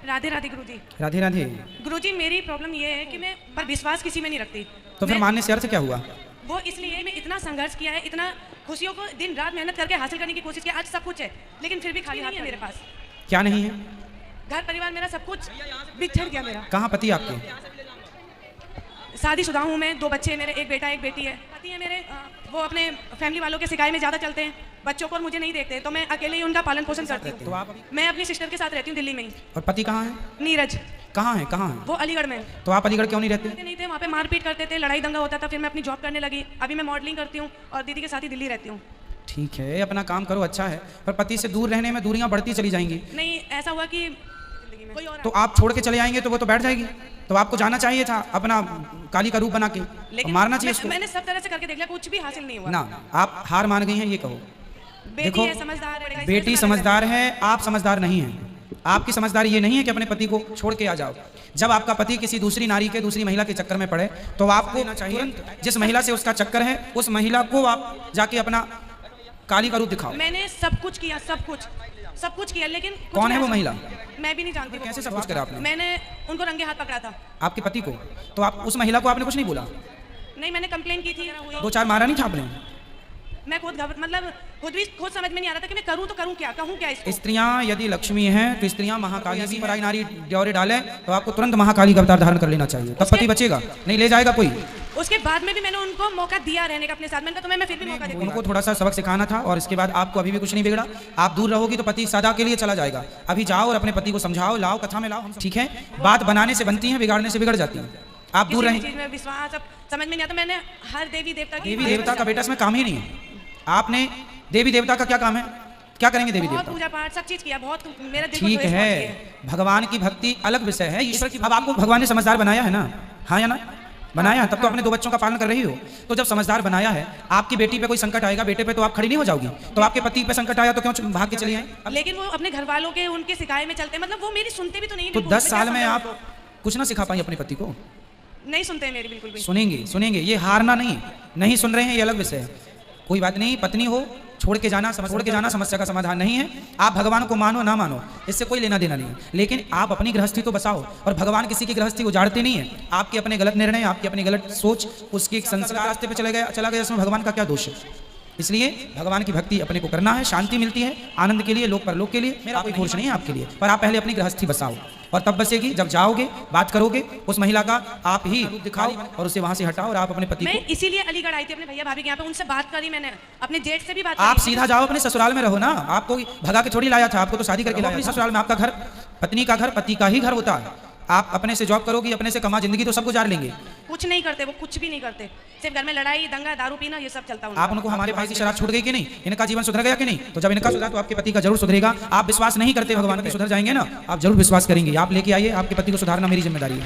राधे राधे गुरुजी। राधे राधे। गुरुजी मेरी प्रॉब्लम ये है कि मैं पर विश्वास किसी में नहीं रखती। तो फिर मानने से अर्थ क्या हुआ? वो इसलिए मैं इतना संघर्ष किया है, इतना खुशियों को दिन रात मेहनत करके हासिल करने की कोशिश की, आज सब कुछ है लेकिन फिर भी खाली हाथ है मेरे पास। क्या नहीं है? घर परिवार मेरा सब कुछ बिछड़ गया मेरा। कहाँ पति आपके? शादीशुदा हूँ मैं, 2 बच्चे मेरे, एक बेटा एक बेटी है। पति है मेरे, वो अपने फैमिली वालों के सिकाई में ज़्यादा चलते हैं, बच्चों को और मुझे नहीं देखते, तो मैं अकेले ही उनका पालन पोषण करती हूँ। तो आप मैं अपनी सिस्टर के साथ रहती हूँ दिल्ली में ही। और पति कहाँ है? नीरज। कहाँ है? कहाँ है? वो अलीगढ़ में। तो आप अलीगढ़ क्यों नहीं रहते? नहीं थे, वहाँ पे मारपीट करते थे, लड़ाई दंगा होता था, फिर मैं अपनी जॉब करने लगी। अभी मैं मॉडलिंग करती हूँ और दीदी के साथ ही दिल्ली रहती हूँ। ठीक है, अपना काम करो, अच्छा है, पर पति से दूर रहने में दूरियां बढ़ती चली जाएंगी। नहीं, ऐसा हुआ कि कोई और तो आप छोड़ के चले आएंगे तो वो तो बैठ जाएगी। तो आपको जाना चाहिए था अपना काली का रूप बना के, लेकिन मारना चाहिए उसको। मैंने सब तरह से करके देख लिया, कुछ भी हासिल नहीं हुआ। ना, आप हार मान गई हैं, ये कहो। बेटी है, समझदार है, बेटी समझदार है, आप समझदार नहीं हैं। आपकी समझदारी ये नहीं है कि अपने पति को छोड़ के आ जाओ। जब आपका पति किसी दूसरी नारी के, दूसरी महिला के चक्कर में पड़े तो आपको चाहिए जिस महिला से उसका चक्कर है उस महिला को आप जाके अपना काली का रूप दिखाओ। मैंने सब कुछ किया, सब कुछ किया, लेकिन कौन है वो महिला? मैं भी नहीं जानती। कैसे सब कुछ करा आपने? मैंने उनको रंगे हाथ पकड़ा था। आपके पति को? तो आप उस महिला को आपने कुछ नहीं बोला? नहीं, मैंने कंप्लेन की थी। 2-4 मारा नहीं था आपने? मैं खुद खुद समझ में नहीं आ रहा था कि मैं करूं तो करूं क्या, कहूं क्या इसको। स्त्रियां यदि लक्ष्मी हैं तो स्त्रियां महाकाली भी। पराई नारी ड्योरे डाले तो आपको तुरंत महाकाली का अवतार धारण कर लेना चाहिए, तब पति बचेगा, नहीं ले जाएगा कोई। उसके बाद में भी मैंने उनको मौका दिया रहने का अपने साथ। मैंने कहा तुम्हें मैं फिर भी मौका देती हूं। उनको थोड़ा सा सबक सिखाना था और इसके बाद आपको अभी भी कुछ नहीं बिगड़ा। आप दूर रहोगी तो पति सदा के लिए चला जाएगा। अभी जाओ और अपने पति को समझाओ, लाओ कथा में लाओ, ठीक है? बात बनाने से बनती है, बिगाड़ने से बिगड़ जाती है। आप दूर रहें। विश्वास अब समझ में नहीं आता। मैंने हर देवी देवता का बेटा इसमें काम ही नहीं है। आपने देवी देवता का क्या काम है? क्या करेंगे देवी देवता? पूजा पाठ सब चीज किया, बहुत मेरा दिल ठीक है। भगवान की भक्ति अलग विषय है, ईश्वर की। अब आपको भगवान ने समझदार बनाया है ना? हाँ या ना? बनाया, तब तो अपने 2 बच्चों का पालन कर रही हो। तो जब समझदार बनाया है, आपकी बेटी पे कोई संकट आएगा, बेटे पे तो आप खड़ी नहीं हो जाओगी। तो आपके पति पे संकट आया तो क्यों भाग के चली आए? लेकिन वो अपने घर वालों के, उनके सिखाए में चलते, मतलब वो मेरी सुनते भी तो नहीं। तो 10 साल में आप कुछ ना सिखा पाई अपने पति को? नहीं सुनते मेरी बिल्कुल भी। सुनेंगे, ये हारना नहीं सुन रहे हैं, ये अलग विषय है। कोई बात नहीं, पत्नी हो, छोड़ के जाना समस्या का समाधान नहीं है। आप भगवान को मानो ना मानो, इससे कोई लेना देना नहीं है, लेकिन आप अपनी गृहस्थी तो बसाओ। और भगवान किसी की गृहस्थी उजाड़ते नहीं है। आपके अपने गलत निर्णय, आपकी अपनी गलत सोच, उसके एक संस्कार रास्ते पे चला गया, इसमें भगवान का क्या दोष है? इसलिए भगवान की भक्ति अपने को करना है, शांति मिलती है, आनंद के लिए, लोक परलोक के लिए। मेरा कोई फोर्स नहीं है आपके लिए, पर आप पहले अपनी गृहस्थी बसाओ और तब बसेगी। जब जाओगे, बात करोगे, उस महिला का आप ही दिखाओ और उसे वहां से हटाओ और आप अपने पति मैं इसीलिए अलीगढ़ आई थी अपने भैया भाभी के यहाँ पे, उनसे बात करी मैंने, अपने जेठ से भी बात आप सीधा जाओ, अपने ससुराल में रहो ना। आपको भगा के थोड़ी लाया था, आपको तो शादी करके लाया। अपने ससुराल में आपका घर, पत्नी का घर, पति का ही घर होता है। आप अपने से जॉब करोगी, अपने से कमा, जिंदगी तो सब गुजार लेंगे। कुछ नहीं करते वो, कुछ भी नहीं करते, सिर्फ घर में लड़ाई दंगा, दारू पीना, ये सब चलता है। आप उनको हमारे भाई की शराब छूट गई कि नहीं? इनका जीवन सुधर गया कि नहीं? तो जब इनका सुधरा तो आपके पति का जरूर सुधरेगा। आप विश्वास नहीं करते भगवान के सुधर जाएंगे ना, आप जरूर विश्वास करेंगे। आप लेके आइए, आपके पति को सुधारना मेरी जिम्मेदारी है।